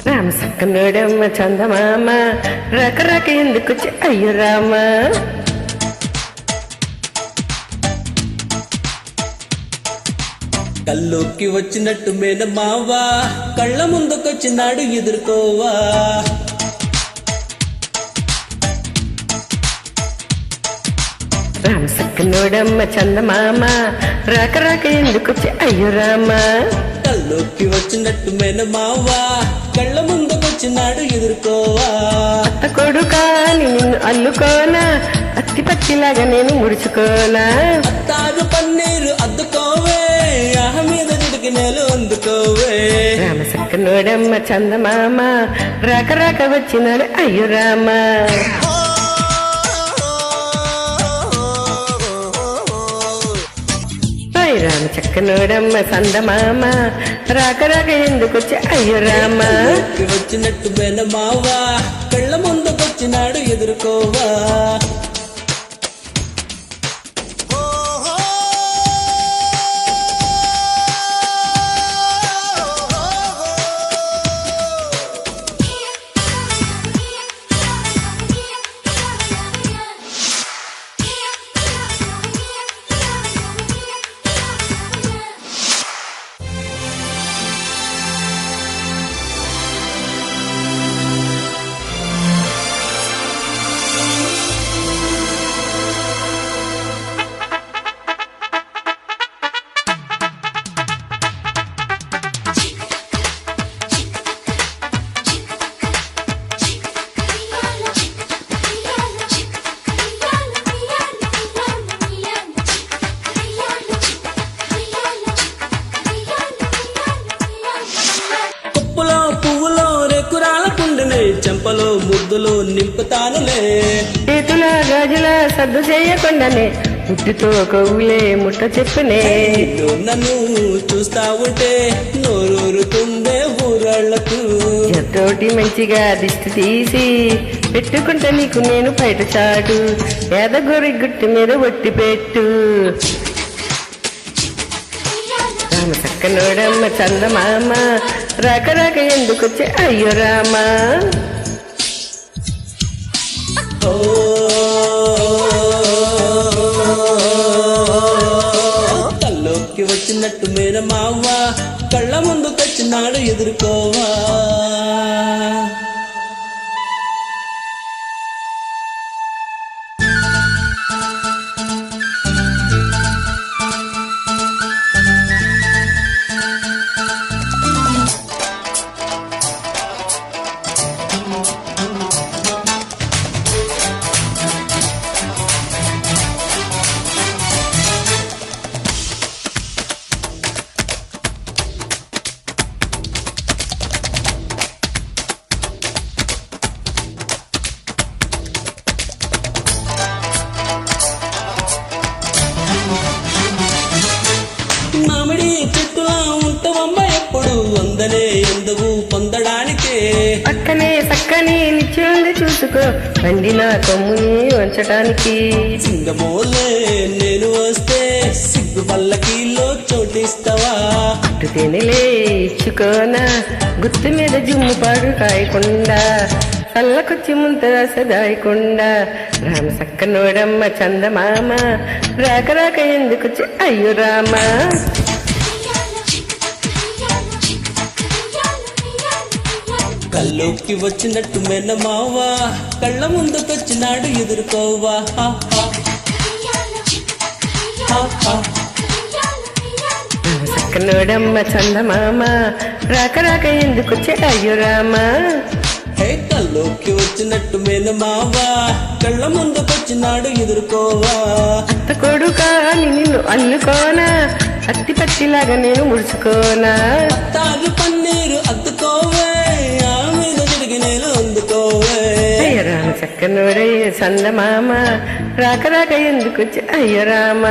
రామ సక్కనోడమ్మ చందమామ రకరక ఎందుకొచ్చి అయ్యో రామ. కల్లోకి వచ్చినట్టు మేనమావా కళ్ళ ముందుకొచ్చినాడు ఎదుర్కోవా. రామ సక్కనోడమ్మ చందమామ రకరక ఎందుకొచ్చి అయ్యో రామ. కల్లోకి వచ్చినట్టు మేనమావా కళ్ళ ముందుకొచ్చినాడు ఎదుర్కోవా. అత్త కొడుకా నిన్ను అల్లుకోనా, అత్తి పచ్చిలాగా నేను ముడుచుకోనా. అత్తారు పన్నీరు అద్దుకోవే, ఆహ మీద జిడికి నేలు అందుకోవే. రామ సక్కనోడమ్మ చందమామ రకరక వచ్చినాడు అయ్యో రామ. రామ చక్కనోడమ్మ చందమామ రాకరాక ఎందుకొచ్చి అయ్యో రామ. వచ్చినట్టు మేనమావా కళ్ళ ముందుకొచ్చినాడు ఎదుర్కోవా. పువ్వులో రేకురాల కుండనే చెంపలో ముద్దులో నింపుతానులే. చేతుల గాజుల సద్దు చేయకుండానే ముట్టుతో కవులే ముట్ట చెప్పునే. నన్ను చూస్తా ఉంటే నోరూరుతుందే ఊరాళ్లకు. ఎంతోటి మంచిగా దిష్టి తీసి పెట్టుకుంటే నీకు నేను బయట చాటు, ఏదగొరి గుట్టు మీద ఒట్టి పెట్టు. రామ సక్కనోడమ్మ చందమామ రకరక ఎందుకొచ్చి అయ్యో రామ. కల్లోకి వచ్చినట్టు మేనమావా కళ్ళ ముందుకొచ్చినాడు ఎదుర్కోవా. మామిడి చెట్టులా ఉంటావమ్మ ఎప్పుడు వందనే ఎందుకు పొందడానికి. పక్కనే సక్కని నిచ్చుంది చూసుకో పండిన కొమ్ముని వంచటానికి. సింగమోలే నేను వస్తే సిగ్గు పల్లకీలో చోటిస్తావా. అటు తినలే ఇచ్చుకోనా గుత్తు మీద జుమ్ము పాడు కాయకుండా, చల్లకొచ్చి ముంత సదాయకుండా. రామ సక్కనోడమ్మ చందమామ రాకరాక ఎందుకొచ్చి అయ్యో రామ. కల్లోకి వచ్చినట్టు మేనమావా కళ్ళ ముందుకొచ్చినాడు ఎదుర్కోవా. రామ సక్కనోడమ్మ చందమామ రాకరాక ఎందుకొచ్చి అయ్యో రామ. కల్లోకి వచ్చినట్టు మేనమావా కళ్ళ ముందుకొచ్చినాడు ఎదుర్కోవా. అత్త కొడుకా నిన్ను అల్లుకోనా, అత్తి పచ్చిలాగా నేను ముడుచుకోనా. తాగు పన్నీరు అద్దుకోవే, ఆ మీద తిరిగి నేను అందుకోవే. రామ చక్కనోడయ్య చందమామ రాకరాక ఎందుకొచ్చి అయ్యో రామ.